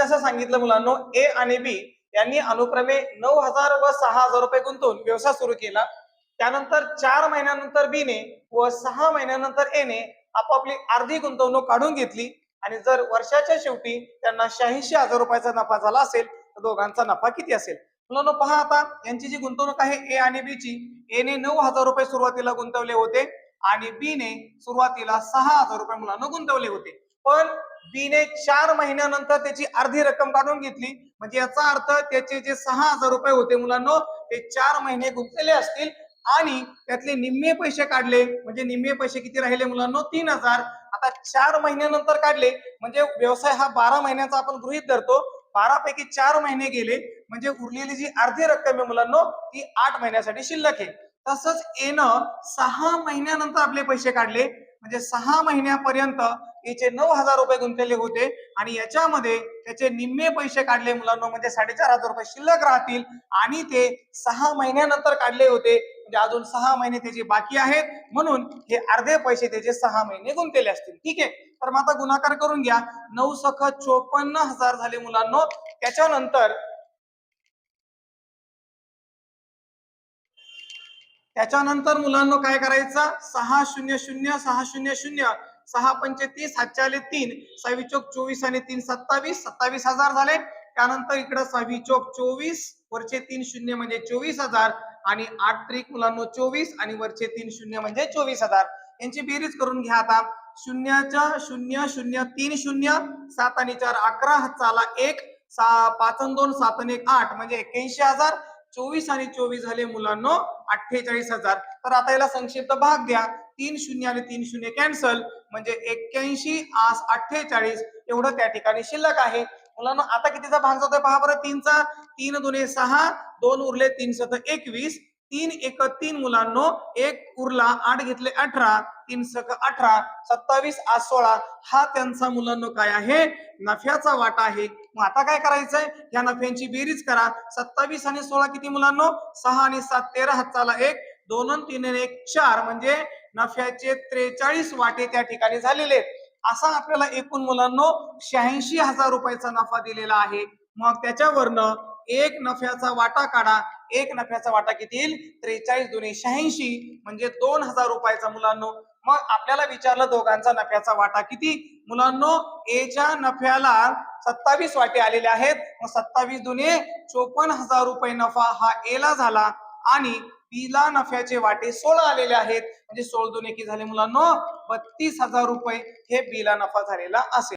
जसं सांगितलं मुलांनो, ए आणि बी यांनी अनुक्रमे 9,000 व 6,000 रुपये गुंतवून व्यवसाय सुरू केला. त्यानंतर 4 महिन्यानंतर बी ने व 6 महिन्यानंतर ए ने आपापली अर्धी गुंतवणूक काढून घेतली आणि जर वर्षाच्या शेवटी त्यांना 86,000 रुपयाचा नफा झाला असेल तर दोघांचा नफा किती असेल? मुलांनो पहा, आता यांची जी गुंतवणूक आहे ए आणि बी ची, ए ने 9,000 रुपये सुरुवातीला गुंतवले होते आणि बी ने सुरुवातीला 6,000 रुपये मुलांना गुंतवले होते. पण बी ने 4 महिन्यानंतर त्याची अर्धी रक्कम काढून घेतली, म्हणजे याचा अर्थ त्याचे जे 6,000 रुपये होते मुलांनो ते 4 महिने गुंतलेले असतील आणि त्यातले निम्मे पैसे काढले, म्हणजे निम्मे पैसे किती राहिले मुलांनो? 3,000. आता 4 महिन्यानंतर काढले म्हणजे व्यवसाय हा 12 महिन्याचा आपण गृहीत धरतो. 12 पैकी 4 महिने गेले म्हणजे उरलेली जी अर्धी रक्कम आहे मुलांनो ती 8 महिन्यासाठी शिल्लक आहे. तसंच ए न 6 महिन्यानंतर आपले पैसे काढले, म्हणजे 6 महिन्यापर्यंत याचे 9,000 रुपये गुंतलेले होते आणि याच्यामध्ये त्याचे निम्मे पैसे काढले मुलांनो, म्हणजे 4,500 रुपये शिल्लक राहतील आणि ते 6 महिन्यानंतर काढले होते, म्हणजे अजून 6 महिने त्याचे बाकी आहेत, म्हणून हे अर्धे पैसे त्याचे 6 महिने गुंतलेले असतील. ठीक आहे, तर मग आता गुणाकार करून घ्या. 9 सख 54,000 झाले मुलांनो. त्याच्यानंतर मुलांनो काय करायचं? 600 600 6 पंचे 30, 7 आले 3, 6 चोक 24 आणि 3 27, 27,000 झाले. त्यानंतर इकडे 6 चोक 24, वरचे 3 शून्य म्हणजे 24,000 आणि 8 त्रिक मुलांनो 24 आणि वरचे 3 शून्य म्हणजे 24,000. यांची बेरीज करून घ्या आता. शून्याच्या 0 0 3 शून्य, 7 आणि 4 11, हातचा आला 1, 5 आणि 2 7 आणि 1 8 म्हणजे 81,000. 24 आणि 24 झाले मुलांनो 48,000. तर आता याला संक्षिप्त भाग द्या. 3 शून्य आणि 3 शून्य कॅन्सल, म्हणजे 81 आस 48 एवढं त्या ठिकाणी शिल्लक आहे. मुलांनो आता कितीचा भाग जातोय पहा बरं? 3चा. 3 दुने 6, 2 उरले 3 सत 21, 3 एक 3 मुलांनो, 1 उरला 8 घेतले 18, 3 सक 18, 27 आज 16 हा त्यांचा मुलांनो काय आहे? नफ्याचा वाटा आहे. मग आता काय करायचंय? या नफ्यांची बेरीज करा. 27 आणि 16 किती मुलांनो? 6 आणि 7 13, हातचा आला 1, 2 आणि 3 आणि 1 4 म्हणजे नफ्याचे 43 वाटे त्या ठिकाणी झालेले आहेत. असा आपल्याला एकूण मुलांनो 86,000 रुपयाचा नफा दिलेला आहे. मग त्याच्यावरनं एक नफ्याचा वाटा काढा. एक नफ्याचा वाटा किती येईल? 43 दुने 86 म्हणजे 2,000 रुपयाचा मुलांनो. मग आपल्याला विचारलं दोघांचा नफ्याचा वाटा किती? मुलांनो एच्या नफ्याला 27 वाटे आलेले आहेत. मग 27 दुने 54,000 रुपये नफा हा एला झाला आणि बीला नफ्याचे वाटे 16 आलेले आहेत, म्हणजे 16 दुने किती झाले मुलांनो? 32,000 रुपये हे बीला नफा झालेला असेल.